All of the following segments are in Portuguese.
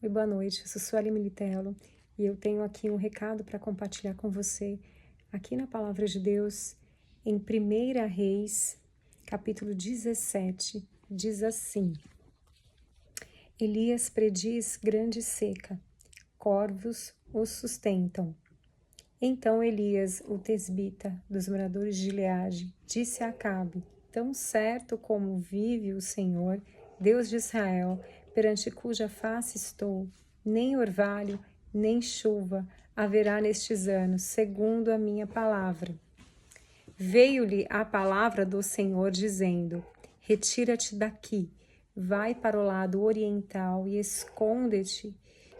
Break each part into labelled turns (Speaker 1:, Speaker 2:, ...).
Speaker 1: Oi, boa noite, eu sou Sueli Militello e eu tenho aqui um recado para compartilhar com você aqui na Palavra de Deus, em 1 Reis, capítulo 17, diz assim: Elias prediz grande seca, corvos os sustentam. Então Elias, o tesbita dos moradores de Gileade, disse a Acabe: Tão certo como vive o Senhor, Deus de Israel, perante cuja face estou, nem orvalho, nem chuva haverá nestes anos, segundo a minha palavra. Veio-lhe a palavra do Senhor, dizendo: Retira-te daqui, vai para o lado oriental e esconde-te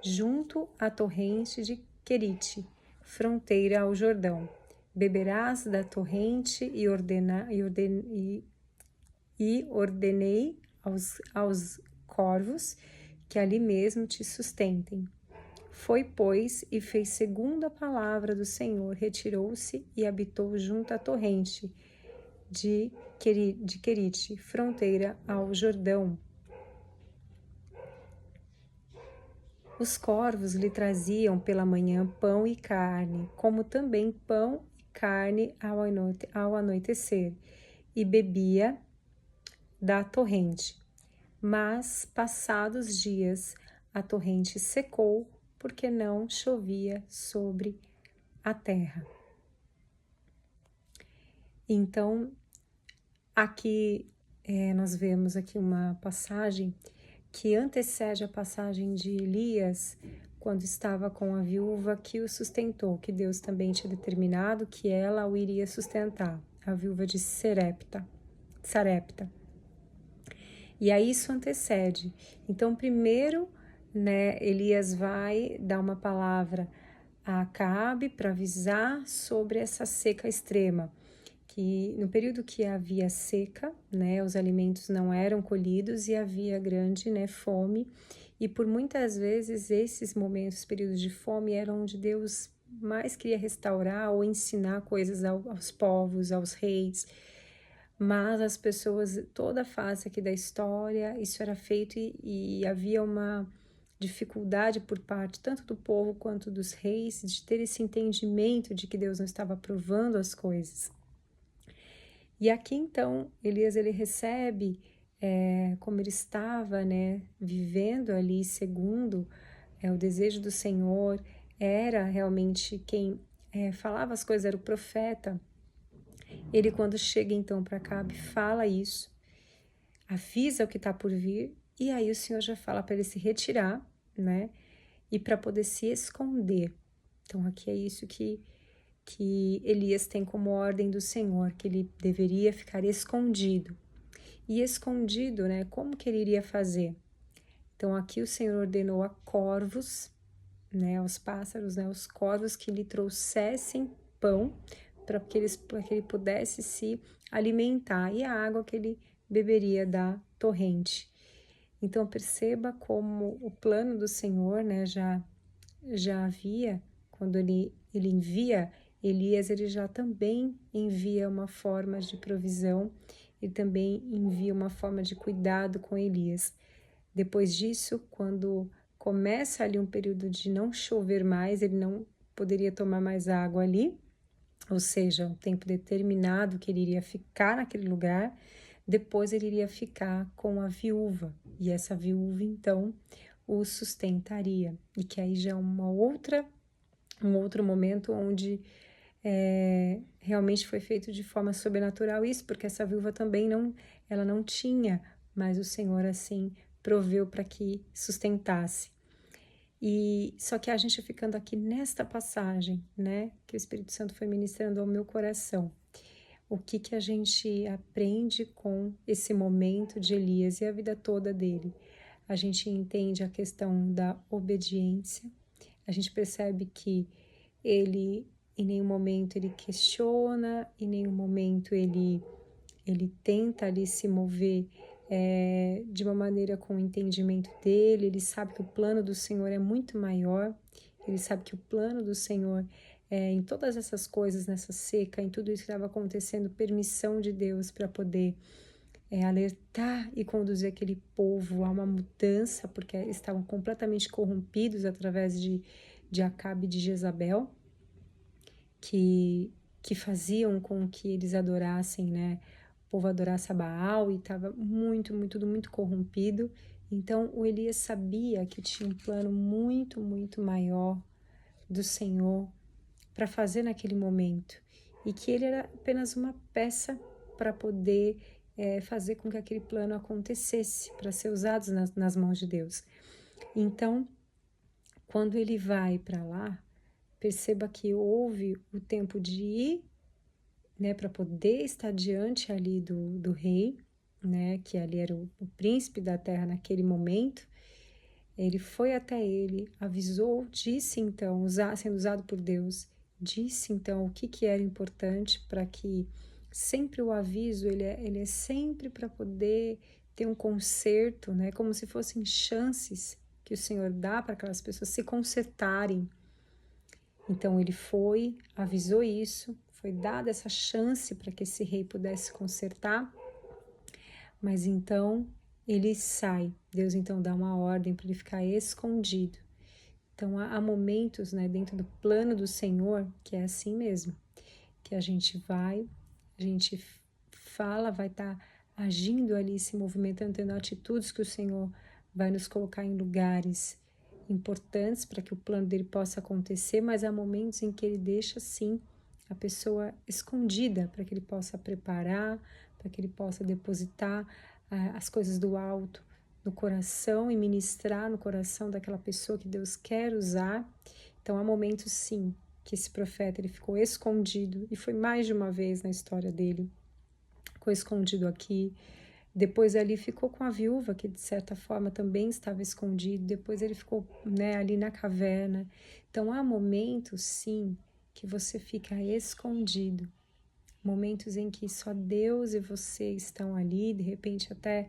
Speaker 1: junto à torrente de Querite, fronteira ao Jordão. Beberás da torrente e ordenei aos corvos que ali mesmo te sustentem. Foi, pois, e fez segundo a palavra do Senhor, retirou-se e habitou junto à torrente de Querite, fronteira ao Jordão. Os corvos lhe traziam pela manhã pão e carne, como também pão e carne ao anoitecer, e bebia da torrente. Mas, passados dias, a torrente secou, porque não chovia sobre a terra. Então, aqui nós vemos aqui uma passagem que antecede a passagem de Elias, quando estava com a viúva que o sustentou, que Deus também tinha determinado que ela o iria sustentar, a viúva de Sarepta. E aí isso antecede. Então, primeiro, Elias vai dar uma palavra a Acabe para avisar sobre essa seca extrema, que no período que havia seca, os alimentos não eram colhidos e havia grande, fome, e por muitas vezes esses momentos, períodos de fome, eram onde Deus mais queria restaurar ou ensinar coisas aos povos, aos reis. Mas as pessoas, toda a face aqui da história, isso era feito e havia uma dificuldade por parte tanto do povo quanto dos reis de ter esse entendimento de que Deus não estava aprovando as coisas. E aqui então Elias ele recebe como ele estava vivendo ali segundo o desejo do Senhor, era realmente quem falava as coisas, era o profeta. Ele, quando chega então para Acabe, fala isso, avisa o que está por vir, e aí o Senhor já fala para ele se retirar, e para poder se esconder. Então aqui é isso que Elias tem como ordem do Senhor, que ele deveria ficar escondido. E escondido, como que ele iria fazer? Então aqui o Senhor ordenou a corvos, aos pássaros, os corvos que lhe trouxessem pão para que ele pudesse se alimentar, e a água que ele beberia da torrente. Então perceba como o plano do Senhor, já havia, quando ele envia Elias, ele já também envia uma forma de provisão, ele também envia uma forma de cuidado com Elias. Depois disso, quando começa ali um período de não chover mais, ele não poderia tomar mais água ali, ou seja, um tempo determinado que ele iria ficar naquele lugar. Depois ele iria ficar com a viúva, e essa viúva então o sustentaria, e que aí já é um outro momento onde realmente foi feito de forma sobrenatural isso, porque essa viúva também ela não tinha, mas o Senhor assim proveu para que sustentasse. E só que a gente ficando aqui nesta passagem, que o Espírito Santo foi ministrando ao meu coração, o que a gente aprende com esse momento de Elias e a vida toda dele? A gente entende a questão da obediência, a gente percebe que ele em nenhum momento ele questiona, em nenhum momento ele tenta ali se mover de uma maneira com o entendimento dele. Ele sabe que o plano do Senhor é muito maior, ele sabe que o plano do Senhor em todas essas coisas, nessa seca, em tudo isso que estava acontecendo, permissão de Deus para poder alertar e conduzir aquele povo a uma mudança, porque estavam completamente corrompidos através de Acabe e de Jezabel, que faziam com que eles adorassem, né? O povo adorasse a Baal e estava tudo muito corrompido. Então, o Elias sabia que tinha um plano muito maior do Senhor para fazer naquele momento e que ele era apenas uma peça para poder fazer com que aquele plano acontecesse, para ser usado nas mãos de Deus. Então, quando ele vai para lá, perceba que houve o tempo de ir, né, para poder estar diante ali do rei, né, que ali era o príncipe da terra naquele momento. Ele foi até ele, avisou, disse então, sendo usado por Deus, disse então o que era importante, para que sempre o aviso, ele é sempre para poder ter um conserto, né, como se fossem chances que o Senhor dá para aquelas pessoas se consertarem. Então ele foi, avisou isso, foi dada essa chance para que esse rei pudesse consertar, mas então ele sai. Deus então dá uma ordem para ele ficar escondido. Então há momentos, né, dentro do plano do Senhor que é assim mesmo, que a gente fala, vai estar agindo ali, se movimentando, tendo atitudes que o Senhor vai nos colocar em lugares importantes para que o plano dele possa acontecer, mas há momentos em que ele deixa sim a pessoa escondida para que ele possa preparar, para que ele possa depositar as coisas do alto no coração e ministrar no coração daquela pessoa que Deus quer usar. Então há momentos sim que esse profeta ele ficou escondido, e foi mais de uma vez na história dele. Ficou escondido aqui, depois ali ficou com a viúva, que de certa forma também estava escondido, depois ele ficou, né, ali na caverna. Então há momentos sim que você fica escondido, momentos em que só Deus e você estão ali, de repente até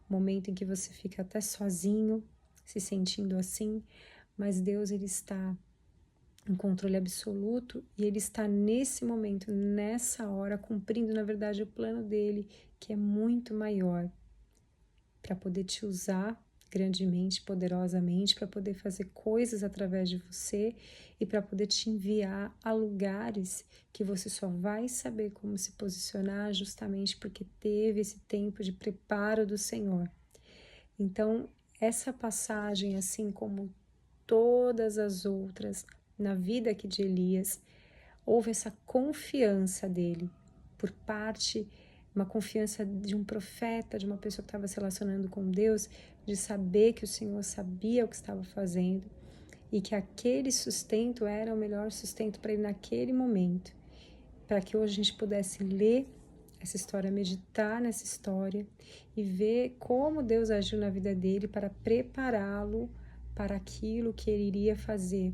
Speaker 1: momento em que você fica até sozinho, se sentindo assim, mas Deus ele está em controle absoluto e ele está nesse momento, nessa hora, cumprindo na verdade o plano dele, que é muito maior, para poder te usar grandemente, poderosamente, para poder fazer coisas através de você e para poder te enviar a lugares que você só vai saber como se posicionar justamente porque teve esse tempo de preparo do Senhor. Então, essa passagem, assim como todas as outras na vida aqui de Elias, houve essa confiança dele por parte, uma confiança de um profeta, de uma pessoa que estava se relacionando com Deus, de saber que o Senhor sabia o que estava fazendo e que aquele sustento era o melhor sustento para ele naquele momento, para que hoje a gente pudesse ler essa história, meditar nessa história e ver como Deus agiu na vida dele para prepará-lo para aquilo que ele iria fazer,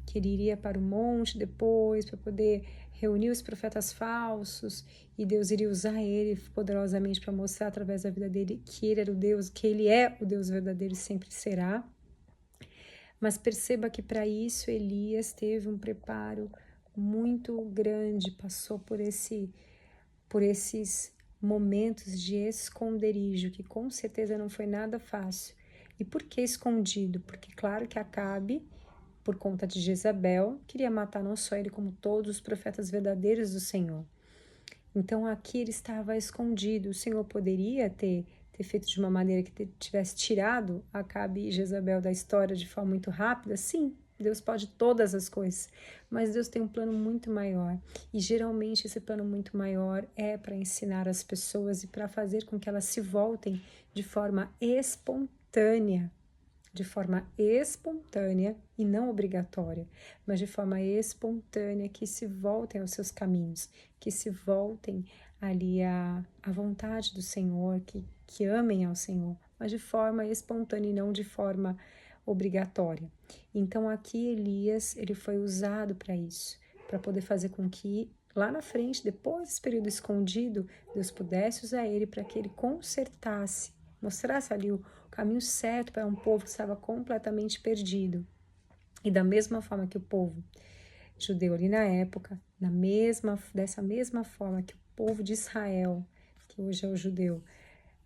Speaker 1: que ele iria para o monte depois, para poder reunir os profetas falsos, e Deus iria usar ele poderosamente para mostrar através da vida dele que ele era o Deus, que ele é o Deus verdadeiro e sempre será. Mas perceba que para isso Elias teve um preparo muito grande, passou por esses momentos de esconderijo, que com certeza não foi nada fácil. E por que escondido? Porque claro que Acabe, por conta de Jezabel, queria matar não só ele, como todos os profetas verdadeiros do Senhor. Então aqui ele estava escondido. O Senhor poderia ter feito de uma maneira que tivesse tirado Acabe e Jezabel da história de forma muito rápida? Sim, Deus pode todas as coisas, mas Deus tem um plano muito maior, e geralmente esse plano muito maior é para ensinar as pessoas e para fazer com que elas se voltem de forma espontânea e não obrigatória, mas de forma espontânea, que se voltem aos seus caminhos, que se voltem ali à vontade do Senhor, que amem ao Senhor, mas de forma espontânea e não de forma obrigatória. Então aqui Elias, ele foi usado para isso, para poder fazer com que lá na frente, depois desse período escondido, Deus pudesse usar ele para que ele consertasse, mostrasse ali o caminho certo para um povo que estava completamente perdido. E da mesma forma que o povo judeu ali na época, dessa mesma forma que o povo de Israel, que hoje é o judeu,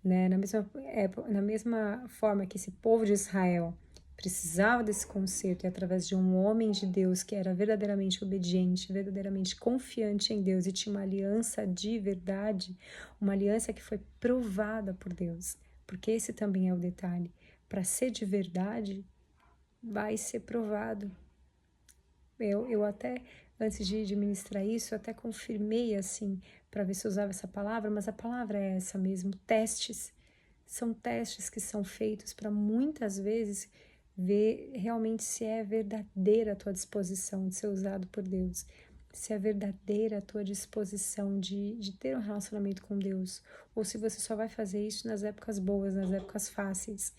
Speaker 1: né? Na mesma forma que esse povo de Israel precisava desse conserto, e através de um homem de Deus que era verdadeiramente obediente, verdadeiramente confiante em Deus e tinha uma aliança de verdade, uma aliança que foi provada por Deus, porque esse também é o detalhe. Para ser de verdade, vai ser provado. Eu até, antes de ministrar isso, eu até confirmei assim, para ver se eu usava essa palavra, mas a palavra é essa mesmo, testes. São testes que são feitos para muitas vezes ver realmente se é verdadeira a tua disposição de ser usado por Deus, se é verdadeira a tua disposição de ter um relacionamento com Deus, ou se você só vai fazer isso nas épocas boas, nas épocas fáceis.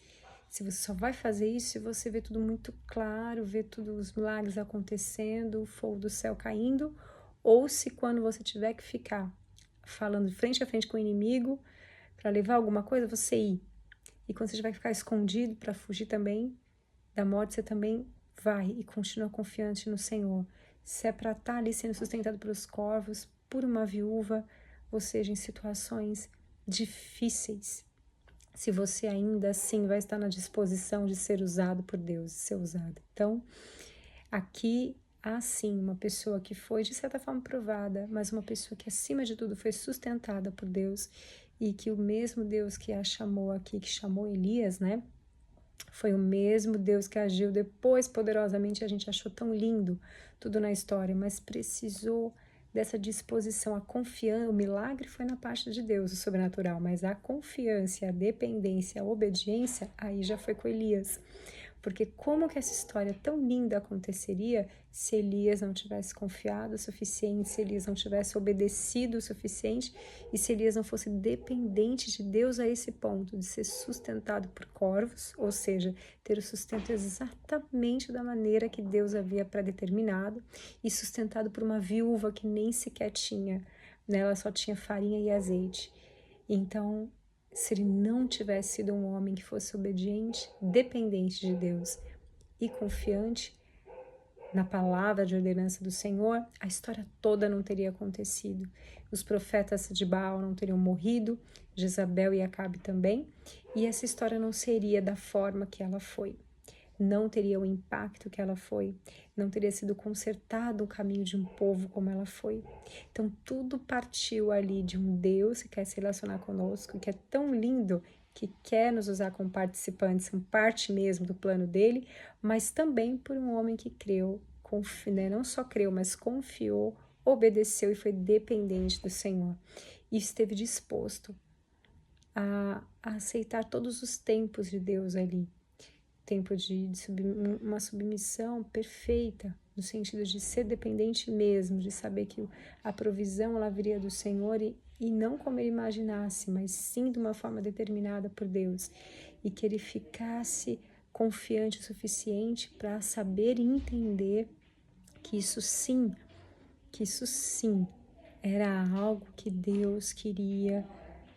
Speaker 1: Se você só vai fazer isso se você vê tudo muito claro, vê todos os milagres acontecendo, o fogo do céu caindo, ou se quando você tiver que ficar falando de frente a frente com o inimigo para levar alguma coisa, você ir. E quando você tiver que ficar escondido para fugir também da morte, você também vai e continua confiante no Senhor. Se é para estar ali sendo sustentado pelos corvos, por uma viúva, ou seja, em situações difíceis, se você ainda assim vai estar na disposição de ser usado por Deus, de ser usado. Então, aqui há sim uma pessoa que foi de certa forma provada, mas uma pessoa que acima de tudo foi sustentada por Deus e que o mesmo Deus que a chamou aqui, que chamou Elias, né? Foi o mesmo Deus que agiu depois poderosamente, a gente achou tão lindo tudo na história, mas precisou dessa disposição, a confiança, o milagre foi na parte de Deus, o sobrenatural, mas a confiança, a dependência, a obediência, aí já foi com Elias. Porque como que essa história tão linda aconteceria se Elias não tivesse confiado o suficiente, se Elias não tivesse obedecido o suficiente e se Elias não fosse dependente de Deus a esse ponto de ser sustentado por corvos, ou seja, ter o sustento exatamente da maneira que Deus havia predeterminado e sustentado por uma viúva que nem sequer tinha, né? Ela só tinha farinha e azeite. Então, se ele não tivesse sido um homem que fosse obediente, dependente de Deus e confiante na palavra de ordenança do Senhor, a história toda não teria acontecido. Os profetas de Baal não teriam morrido, Jezabel e Acabe também, e essa história não seria da forma que ela foi. Não teria o impacto que ela foi, não teria sido consertado o caminho de um povo como ela foi. Então, tudo partiu ali de um Deus que quer se relacionar conosco, que é tão lindo, que quer nos usar como participantes, como parte mesmo do plano dele, mas também por um homem que creu, né? Não só creu, mas confiou, obedeceu e foi dependente do Senhor. E esteve disposto a aceitar todos os tempos de Deus ali. Tempo de uma submissão perfeita, no sentido de ser dependente mesmo, de saber que a provisão ela viria do Senhor e não como ele imaginasse, mas sim de uma forma determinada por Deus, e que ele ficasse confiante o suficiente para saber e entender que isso sim era algo que Deus queria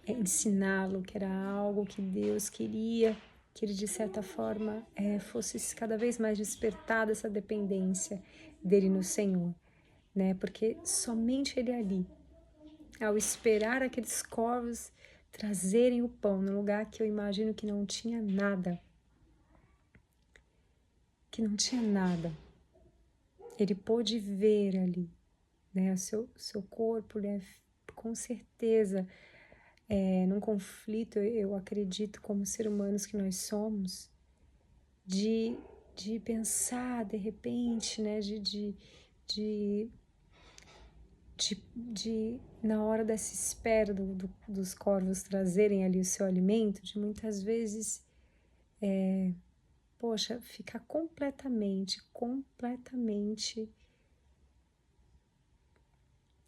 Speaker 1: ensiná-lo, que era algo que Deus queria que ele de certa forma fosse cada vez mais despertada essa dependência dele no Senhor, né? Porque somente ele ali, ao esperar aqueles corvos trazerem o pão no lugar que eu imagino que não tinha nada, ele pôde ver ali, né? O seu corpo, né? Com certeza, num conflito, eu acredito, como seres humanos que nós somos, de pensar de repente, né, na hora dessa espera dos corvos trazerem ali o seu alimento, de muitas vezes, ficar completamente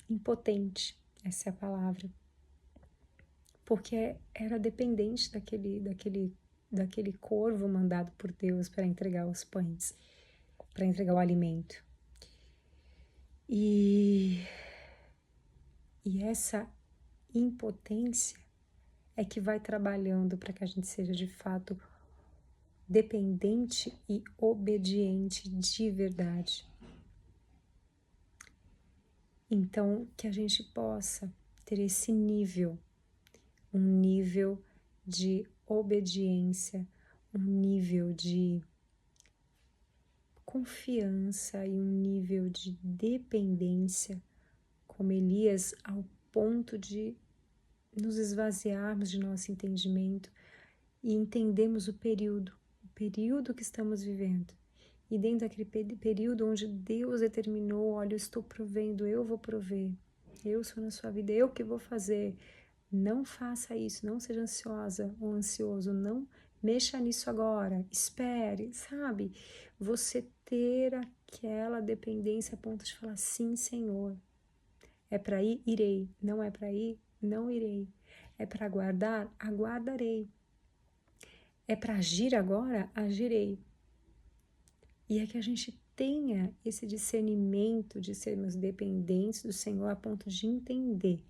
Speaker 1: impotente, essa é a palavra, porque era dependente daquele corvo mandado por Deus para entregar os pães, para entregar o alimento. E essa impotência é que vai trabalhando para que a gente seja de fato dependente e obediente de verdade. Então, que a gente possa ter esse nível, um nível de obediência, um nível de confiança e um nível de dependência, como Elias, ao ponto de nos esvaziarmos de nosso entendimento e entendemos o período que estamos vivendo. E dentro daquele período onde Deus determinou, olha, eu estou provendo, eu vou prover, eu sou na sua vida, eu que vou fazer. Não faça isso, não seja ansiosa ou ansioso, não mexa nisso agora, espere, sabe? Você ter aquela dependência a ponto de falar, sim, Senhor, é para ir, irei, não é para ir, não irei, é para aguardar, aguardarei, é para agir agora, agirei. E é que a gente tenha esse discernimento de sermos dependentes do Senhor a ponto de entender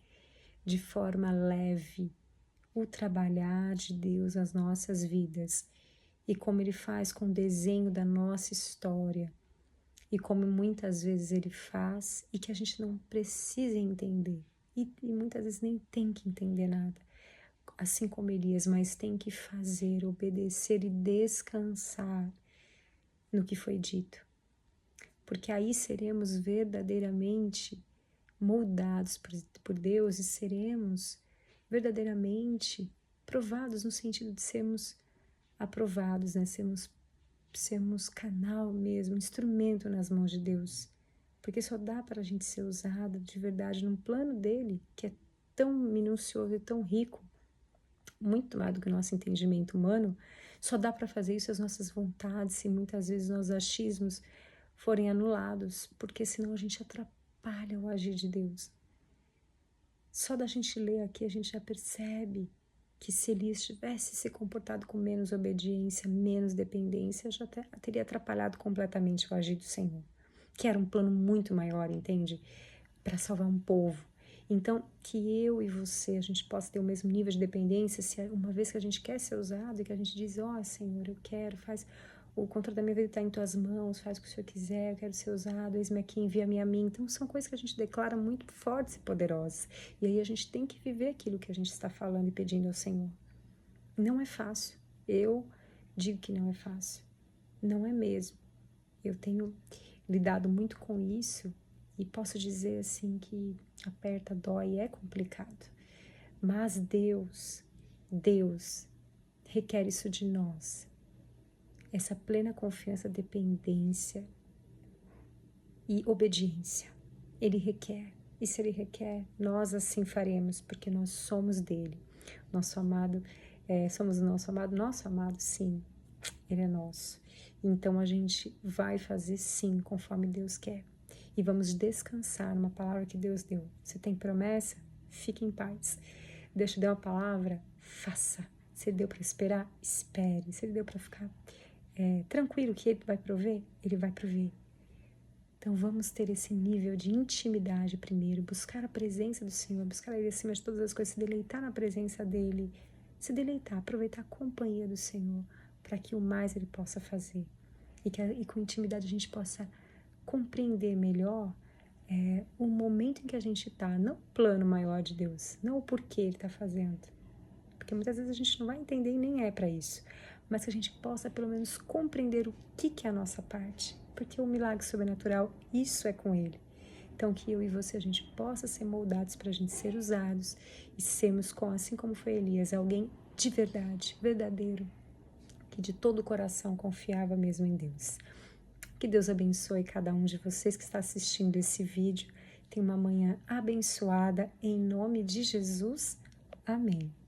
Speaker 1: de forma leve o trabalhar de Deus nas nossas vidas e como Ele faz com o desenho da nossa história e como muitas vezes Ele faz e que a gente não precisa entender e muitas vezes nem tem que entender nada, assim como Elias, mas tem que fazer, obedecer e descansar no que foi dito, porque aí seremos verdadeiramente moldados por Deus e seremos verdadeiramente provados no sentido de sermos aprovados, né? Sermos canal mesmo, instrumento nas mãos de Deus, porque só dá para a gente ser usado de verdade num plano dele que é tão minucioso e tão rico, muito mais do que o nosso entendimento humano. Só dá para fazer isso as nossas vontades e muitas vezes nossos achismos forem anulados, porque senão a gente atrapalha o agir de Deus. Só da gente ler aqui a gente já percebe que se Elias tivesse se comportado com menos obediência, menos dependência, já teria atrapalhado completamente o agir do Senhor, que era um plano muito maior, entende? Para salvar um povo. Então, que eu e você, a gente possa ter o mesmo nível de dependência, se uma vez que a gente quer ser usado e que a gente diz, ó, Senhor, eu quero, faz, o controle da minha vida está em tuas mãos, faz o que o Senhor quiser, eu quero ser usado, eis-me aqui, envia-me a mim. Então, são coisas que a gente declara muito fortes e poderosas. E aí a gente tem que viver aquilo que a gente está falando e pedindo ao Senhor. Não é fácil. Eu digo que não é fácil. Não é mesmo. Eu tenho lidado muito com isso e posso dizer assim que aperta, dói, é complicado. Mas Deus requer isso de nós. Essa plena confiança, dependência e obediência. Ele requer. E se Ele requer, nós assim faremos, porque nós somos dele. Nosso amado, somos o nosso amado, sim, Ele é nosso. Então a gente vai fazer sim, conforme Deus quer. E vamos descansar numa palavra que Deus deu. Se tem promessa, fique em paz. Deus te deu uma palavra, faça. Se Ele deu para esperar, espere. Se Ele deu para ficar tranquilo que Ele vai prover, Ele vai prover. Então vamos ter esse nível de intimidade primeiro, buscar a presença do Senhor, buscar Ele acima de todas as coisas, se deleitar na presença dEle, se deleitar, aproveitar a companhia do Senhor, para que o mais Ele possa fazer. E com intimidade a gente possa compreender melhor o momento em que a gente está, não o plano maior de Deus, não o porquê Ele está fazendo. Porque muitas vezes a gente não vai entender e nem é para isso, mas que a gente possa pelo menos compreender o que é a nossa parte, porque o milagre sobrenatural, isso é com Ele. Então que eu e você, a gente possa ser moldados para a gente ser usados e sermos, assim como foi Elias, alguém de verdade, verdadeiro, que de todo o coração confiava mesmo em Deus. Que Deus abençoe cada um de vocês que está assistindo esse vídeo. Tenha uma manhã abençoada, em nome de Jesus. Amém.